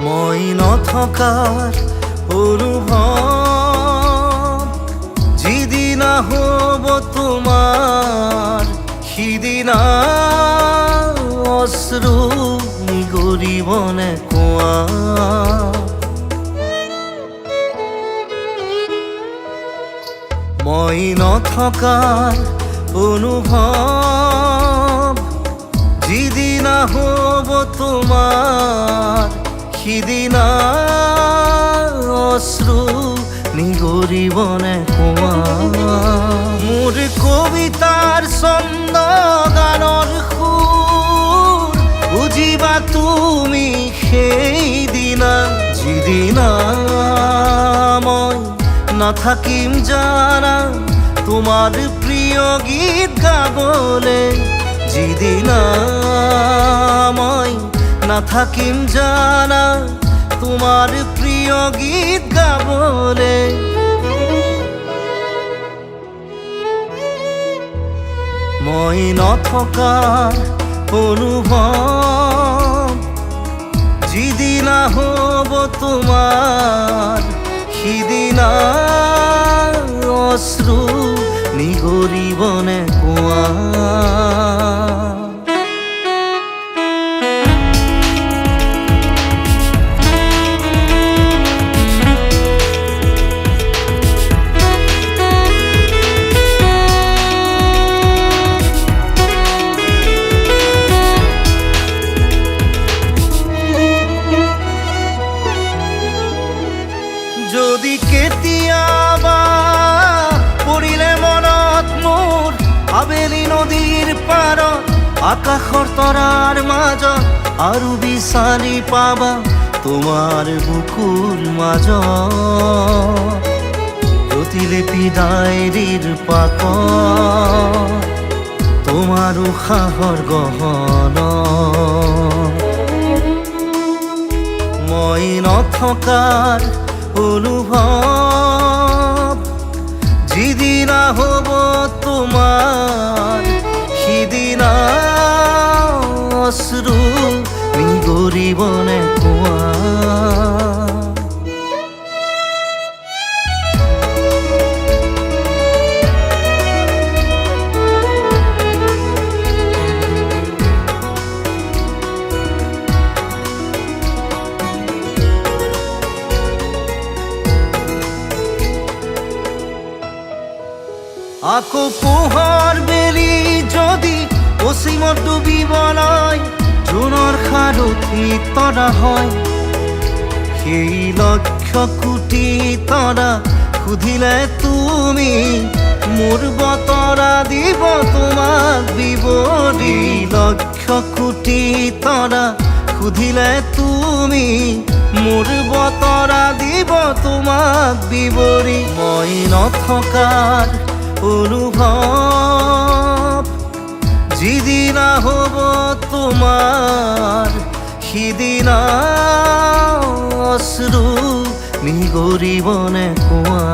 মই নথকাৰ অনুভৱ যিদিনা হ'ব তোমাৰ সিদিনা অশ্ৰু নিগৰিবনে কোৱা। মই নথকাৰ অনুভৱ যিদিনা হ'ব তোমাৰ সিদিনা অশ্ৰু নিগৰিবনে কোৱা। মোৰ কবিতাৰ ছন্দ গানৰ সুৰ বুজিবা তুমি সেইদিনা যিদিনা মই নাথাকিম জানা তোমাৰ প্ৰিয় গীত গাবলে। যিদিনা মই নাথাকিম জানা তোমাৰ প্ৰিয় গীত গাবলে। মই নথকাৰ অনুভৱ যিদিনা হ'ব তোমাৰ সিদিনা অশ্ৰু নিগৰিবনে কোৱা। যদি কেতিয়াবা পৰিলে মনত মোৰ আবেলি নদীৰ পাৰত আকাশৰ তৰাৰ মাজত আৰু বিচাৰি পাবা তোমাৰ বুকুৰ মাজত প্ৰতিলিপি ডায়েৰীৰ পাতত তোমাৰ উশাহৰ গহনা। মই নথকাৰ অনুভৱ যিদিনা হ'ব তোমাৰ সিদিনা অশ্ৰু নিগৰিবনে কোৱা। আকৌ পোহৰ বেলি যদি অসীমত ডুবিবলৈ জোনৰ সাৰথি তৰা হয় সেই লক্ষ কোটি তৰা সুধিলে তুমি মোৰ বতৰা দিব তোমাক বিৱৰি। লক্ষ কোটি তৰা সুধিলে তুমি মোৰ বতৰা দিব তোমাক বিৱৰি। মই নথকাৰ অনুভৱ যিদিনা হ'ব তোমাৰ সিদিনা অশ্ৰু নিগৰিবনে কোৱা।